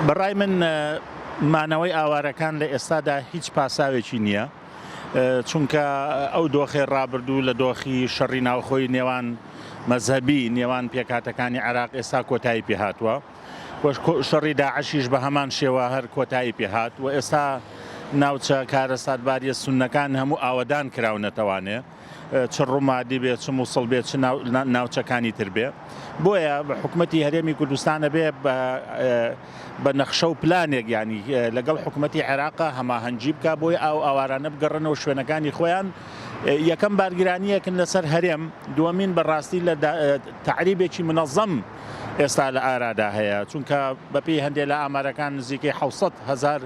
بەڕای من مانەوەی ئاوارەکان لە ئێستادا هیچ پاساوێکی نییە، چونکە ئەو دۆخی ڕابردوو لە دۆخی شەڕی ناوخۆی نێوان مەزهبی نێوان پێکاتەکانی عێراق ئێستا کۆتایی پێهاتووە، شەڕی داعشیش بە هەمان شێوە هەر کۆتایی پێهات و ئێستا ناوچە کارە سادباریە سوننەکان هەموو ئاوەدان کراونەتەوانێ، چ ڕوومادی بێت چ مووسڵ بێت چ ناوچەکانی تر بێ. بۆیە حکوومەتی هەرێمی کوردستانە بێ بە نەخشە و پلانێک ینی لەگەڵ حکوومەتی عێراقا هەماهەنگی بکە بۆی ئاوارانە بگەڕنەوە شوێنەکانی خۆیان. یەکەم بارگرانیەکن لەسەر هەرێم، دووەمین بەڕاستی لە تعریبێکی منەظەم ئێستا لە ئارادا هەیە، چونکە بەپێی هەندێک لە ئامارەکان نزیکەی 700,000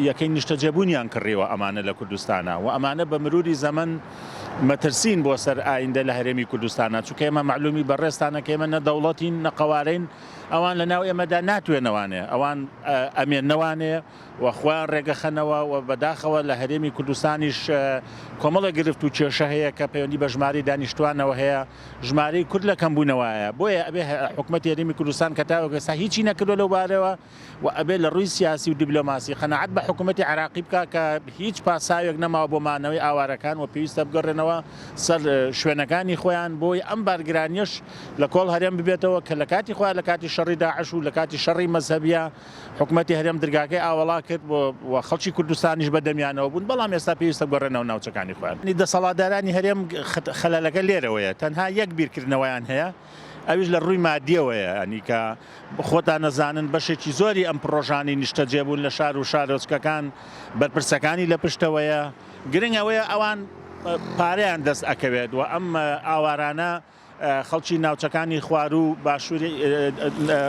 یەکەی نیشتەجێبوونیان کڕیوە ئەمانە لە کوردستانە و ئەمانە بە مروری زەمن مەترسین بۆ سەر ئایندە لە هەرێمی کوردستانە، چونکە ئێمە معلومی بەڕێستانە کە ئێمە نە دەوڵەتین نە قەوارەین، ئەوان لە ناو ئێمەدا ناتوێنەوانێ، ئەوان ئەمێننەوانێ و خۆیان ڕێگەخەنەوە و بەداخەوە لە هەرێمی کوردستانیش کۆمەڵە گرفت و کێشە هەیە کە پەیوەندی بە ژماری دانیشتوانەوە هەیە، ژمارەی کورد لە کەمبوونەوەیە. بۆیە ئەبێ حکوومەتی هەرێمی کوردستان کە تاوەکە ئێستا هیچی نەکردو لەو بارەوە و ئەبێ لە ڕووی سیاسی و دیبلۆماسی قەناعەت بە حکوومەتی عێراقی بکە کە هیچ پاساوێک نەماوە بۆ مانەوەی ئاوارەکان و پێویستە بگەڕێنەوە سەر شوێنەکانی خۆیان، بۆی ئەم بارگرانیەش لە کۆڵ هەرێم ببێتەوە کە لە کاتی خۆیان لە کاتی شەڕی داعش و لە کاتی شەڕی مەزهەبیە حکوومەتی هەرێم دەرگاکەی ئاوەڵا کرد بۆ خەڵکی کوردستانیش بەدەمیانەوە بوون، بەڵام ئێستا پێویستە بگەڕێنەوە ناوچەکانی خۆیان. دەسەڵاتدارانی هەرێم خەلەلەکە لێرەوەیە، تەنها یەک بیرکردنەوەیان هەیە، ئەویش لە ڕووی مادیەوەیە، ئەنی کە خۆتان نەزانن بەشێکی زۆری ئەم پرۆژانی نیشتەجێبوون لە شار و شارۆچکەکان بەرپرسەکانی لە پشتەوەیە، گرنگ ئەوەیە ئەوان پارەیان دەست ئەکەوێت و ئەم ئاوارانە خەڵکی ناوچەکانی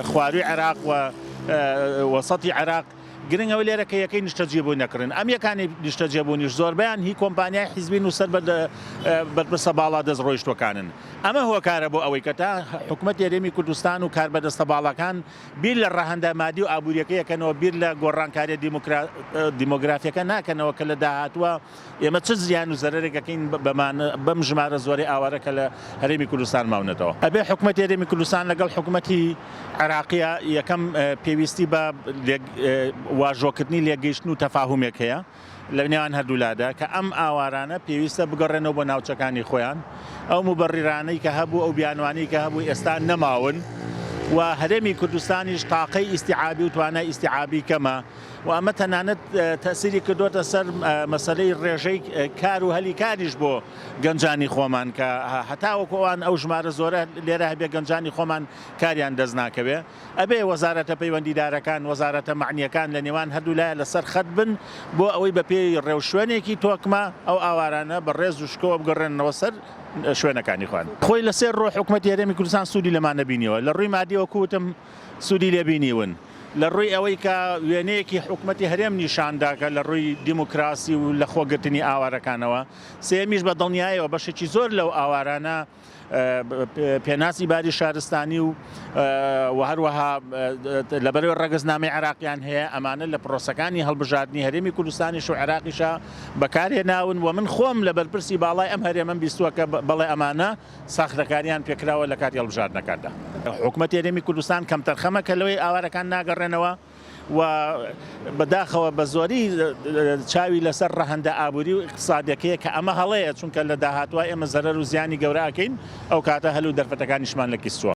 خواروی عێراق و وەسەتی عێراق گرنگەوە لێرە کە یەکەی نیشتەجێبوون نەکردن. ئەم یەکانی نیشتەجێبوونیش زۆربیان هی کۆمپانیای حیزبین و سەر بەرپرسە باڵا دەست ڕۆیشتوەکانن. ئەمە هۆکارە بۆ ئەوەی کە تا حکوومەتی هەرێمی کوردستان و کاربەدەستە باڵەکان بیر لە ڕەهەندە مادی و ئابوووریەکە یەکەنەوە، بیر لە گۆڕانکاریە دیمۆگرافیەکە ناکەنەوە کە لە داهاتووە ئێمە چ زیان و زەرەرێکەکەین بەم ژمارە زۆری ئاوارەکە لە هەرێمی کوردستان ماونەتەوە. ئەبێ حکوومەتی هەرێمی کوردستان لەگەڵ حکوومەتی عێراقیە یەکەم پێویستی بە واژۆکردنی لێگەیشتن و تەفاهومێک هەیە لە نێوان هەردوولادا کە ئەم ئاوارانە پێویستە بگەڕێنەوە بۆ ناوچەکانی خۆیان، ئەو موبەڕیرانەی کە هەبوو ئەو بیانوانەی کە هەبوو ئێستا نەماون و هەرێمی کوردستانیش تاقەی ئیستیعابی و توانای ئیستیعابی کەمە و ئەمە تەنانەت تەسیری کردوتە سەر مەسەلەی ڕێژەی کار و هەلی کاریش بۆ گەنجانی خۆمان کە هەتاوەکۆوان ئەو ژمارە زۆرە لێرە هەبێ گەنجانی خۆمان کاریان دەست ناکەوێ. ئەبێ وەزارەتە پەیوەندیدارەکان، وەزارەتە معنیەکان لە نێوان هەردوولایە لەسەر خەت بن بۆ ئەوەی بەپێی ڕێوشوێنێکی تۆکمە ئەو ئاوارانە بە ڕێز و شکۆوە بگەڕێنەوە سەر شوێنەکانی خوان. خۆی لەسێر ڕۆ حکوومەتی هەرێمی کوردستان سوودی لەمان نەبینیەوە، لە ڕووی مادیەوە کوتم سوودی لێبینیون، لە ڕووی ئەوەی کە وێنەیەکی حکوومەتی هەرێم نیشانداکە لە ڕووی دیموکراسی و لە خۆگرتنی ئاوارەکانەوە. سێمیش بە دڵنیایەوە بەشێکی زۆر لەو ئاوارانە پێناسی باری شارستانی و هەروەها لەبەرەوەی ڕەگەزنامەی عێراقیان هەیە، ئەمانە لە پرۆسەکانی هەڵبژاردننی هەرێمی کوردستانیش و عێراقیشە بەکارهێناون و من خۆم لە بەرپرسی باڵای ئەم هەرێمەم بیستووە کە بەڵێ ئەمانە ساختەکاریان پێکراوە لە کاتی هەڵبژاردنەکاندا. حکوومەتی هەرێمی کوردستان کەم تەرخەمە کە لەوەی ئاوارەکان ناگەڕێنەوە و بەداخەوە بە زۆری چاوی لەسەر ڕەهەندە ئابووری و اقتصادیەکەیە کە ئەمە هەڵەیە، چونکە لە داهاتوە ئێمە زەرەر و زیانی گەورە ئەکەین، ئەو کاتە هەلو دەرفەتەکانیشمان لە کیسووە.